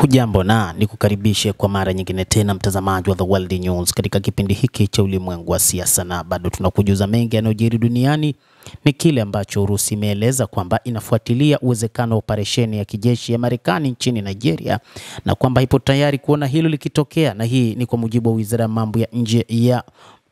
Hujambo na nikukaribishe kwa mara nyingine tena mtazamaji wa The World News katika kipindi hiki cha ulimwengu wa siasa, na bado tunakujuza mengi yanayojiri duniani. Ni kile ambacho Urusi imeeleza kwamba inafuatilia uwezekano wa operesheni ya kijeshi ya Marekani nchini Nigeria na kwamba ipo tayari kuona hilo likitokea, na hii ni kwa mujibu wa Wizara ya Mambo ya Nje ya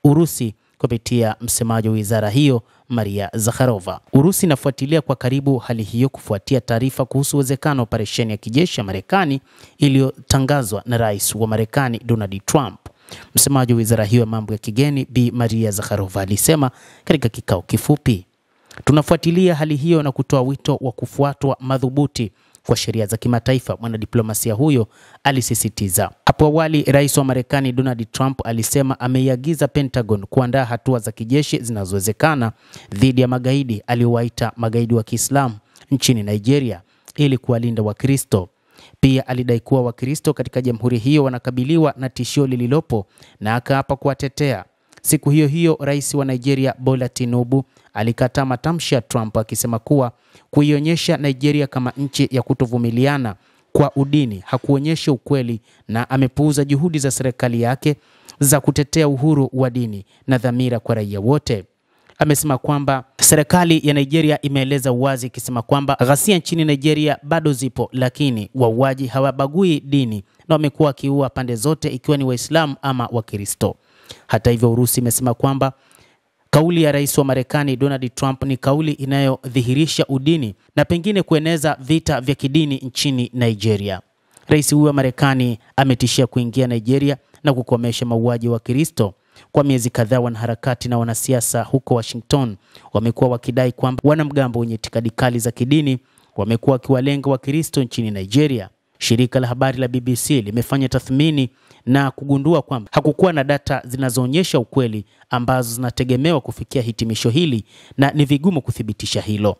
Urusi kupitia msemaji wa wizara hiyo Maria Zakharova. Urusi inafuatilia kwa karibu hali hiyo kufuatia taarifa kuhusu uwezekano wa operesheni ya kijeshi ya Marekani iliyotangazwa na Rais wa Marekani Donald Trump. Msemaji wa wizara hiyo ya mambo ya kigeni Bi Maria Zakharova alisema katika kikao kifupi, tunafuatilia hali hiyo na kutoa wito wa kufuatwa madhubuti kwa sheria za kimataifa, mwanadiplomasia huyo alisisitiza. Hapo awali Rais wa Marekani Donald Trump alisema ameiagiza Pentagon kuandaa hatua za kijeshi zinazowezekana dhidi ya magaidi aliowaita magaidi wa Kiislamu nchini Nigeria ili kuwalinda Wakristo. Pia alidai kuwa Wakristo katika jamhuri hiyo wanakabiliwa na tishio lililopo na akaapa kuwatetea. Siku hiyo hiyo Rais wa Nigeria Bola Tinubu alikataa matamshi ya Trump akisema kuwa kuionyesha Nigeria kama nchi ya kutovumiliana kwa udini hakuonyesha ukweli, na amepuuza juhudi za serikali yake za kutetea uhuru wa dini na dhamira kwa raia wote. Amesema kwamba serikali ya Nigeria imeeleza wazi ikisema kwamba ghasia nchini Nigeria bado zipo, lakini wauaji hawabagui dini na wamekuwa wakiua pande zote ikiwa ni Waislamu ama Wakristo. Hata hivyo Urusi imesema kwamba kauli ya Rais wa Marekani Donald Trump ni kauli inayodhihirisha udini na pengine kueneza vita vya kidini nchini Nigeria. Rais huyo wa Marekani ametishia kuingia Nigeria na kukomesha mauaji wa Kristo. Kwa miezi kadhaa wanaharakati na wanasiasa huko Washington wamekuwa wakidai kwamba wanamgambo wenye itikadi kali za kidini wamekuwa wakiwalenga Wakristo nchini Nigeria. Shirika la habari la BBC limefanya tathmini na kugundua kwamba hakukuwa na data zinazoonyesha ukweli ambazo zinategemewa kufikia hitimisho hili, na ni vigumu kuthibitisha hilo.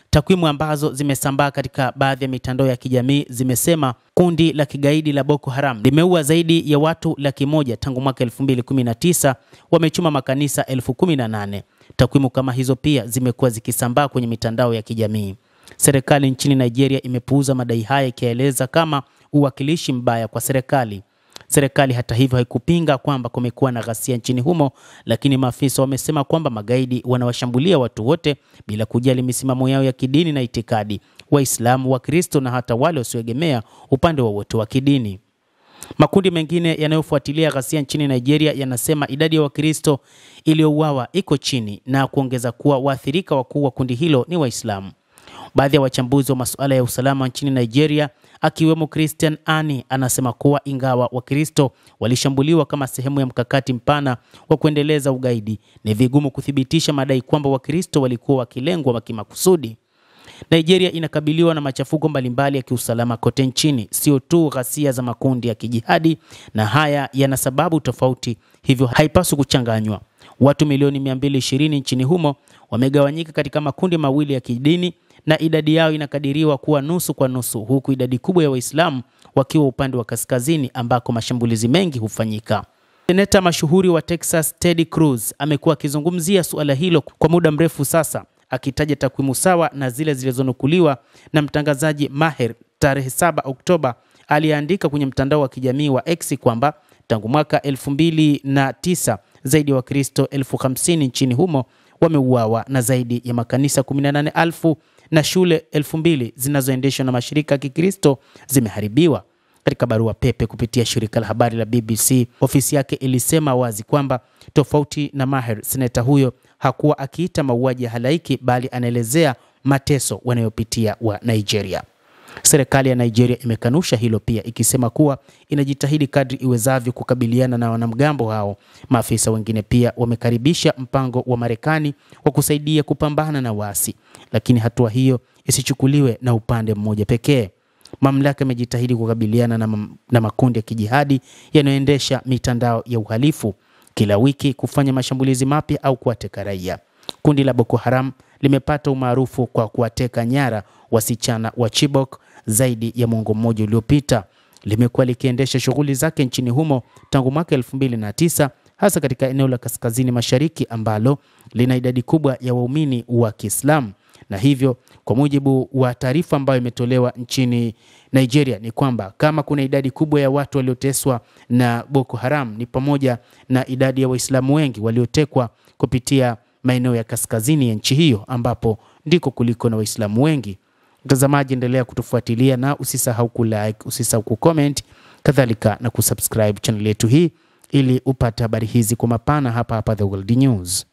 Takwimu ambazo zimesambaa katika baadhi ya mitandao ya kijamii zimesema kundi la kigaidi la Boko Haram limeua zaidi ya watu 100,000 tangu mwaka 2019, wamechoma makanisa 18,000. Takwimu kama hizo pia zimekuwa zikisambaa kwenye mitandao ya kijamii. Serikali nchini Nigeria imepuuza madai haya ikieleza kama uwakilishi mbaya kwa serikali. Serikali hata hivyo haikupinga kwamba kumekuwa na ghasia nchini humo, lakini maafisa wamesema kwamba magaidi wanawashambulia watu wote bila kujali misimamo yao ya kidini na itikadi, Waislamu, Wakristo na hata wale wasioegemea upande wowote wa kidini. Makundi mengine yanayofuatilia ghasia nchini Nigeria yanasema idadi ya Wakristo iliyouawa iko chini na kuongeza kuwa waathirika wakuu wa kundi hilo ni Waislamu. Baadhi ya wachambuzi wa masuala ya usalama nchini Nigeria akiwemo Christian Ani anasema kuwa ingawa Wakristo walishambuliwa kama sehemu ya mkakati mpana wa kuendeleza ugaidi, ni vigumu kuthibitisha madai kwamba Wakristo walikuwa wakilengwa kimakusudi. Nigeria inakabiliwa na machafuko mbalimbali ya kiusalama kote nchini, sio tu ghasia za makundi ya kijihadi, na haya yana sababu tofauti, hivyo haipaswi kuchanganywa. Watu milioni 220 nchini humo wamegawanyika katika makundi mawili ya kidini na idadi yao inakadiriwa kuwa nusu kwa nusu, huku idadi kubwa ya Waislamu wakiwa upande wa kaskazini ambako mashambulizi mengi hufanyika. Seneta mashuhuri wa Texas Ted Cruz amekuwa akizungumzia suala hilo kwa muda mrefu sasa, akitaja takwimu sawa na zile zilizonukuliwa na mtangazaji Maher tarehe 7 Oktoba. Aliandika kwenye mtandao wa kijamii wa X kwamba tangu mwaka 2009 zaidi ya Wakristo 50,000 nchini humo wameuawa na zaidi ya makanisa 18,000 na shule 2,000 zinazoendeshwa na mashirika ya Kikristo zimeharibiwa. Katika barua pepe kupitia shirika la habari la BBC, ofisi yake ilisema wazi kwamba tofauti na Maher, seneta huyo hakuwa akiita mauaji ya halaiki bali anaelezea mateso wanayopitia wa Nigeria. Serikali ya Nigeria imekanusha hilo pia, ikisema kuwa inajitahidi kadri iwezavyo kukabiliana na wanamgambo hao. Maafisa wengine pia wamekaribisha mpango wa Marekani wa kusaidia kupambana na waasi, lakini hatua hiyo isichukuliwe na upande mmoja pekee. Mamlaka imejitahidi kukabiliana na makundi ya kijihadi yanayoendesha mitandao ya uhalifu kila wiki, kufanya mashambulizi mapya au kuwateka raia. Kundi la Boko Haram limepata umaarufu kwa kuwateka nyara wasichana wa Chibok zaidi ya mwongo mmoja uliopita. Limekuwa likiendesha shughuli zake nchini humo tangu mwaka 2009, hasa katika eneo la kaskazini mashariki ambalo lina idadi kubwa ya waumini wa Kiislamu. Na hivyo kwa mujibu wa taarifa ambayo imetolewa nchini Nigeria ni kwamba kama kuna idadi kubwa ya watu walioteswa na Boko Haram, ni pamoja na idadi ya Waislamu wengi waliotekwa kupitia maeneo ya kaskazini ya nchi hiyo ambapo ndiko kuliko na Waislamu wengi. Mtazamaji, endelea kutufuatilia na usisahau kulike, usisahau kucomment, kadhalika na kusubscribe channel yetu hii ili upate habari hizi kwa mapana hapa The World News.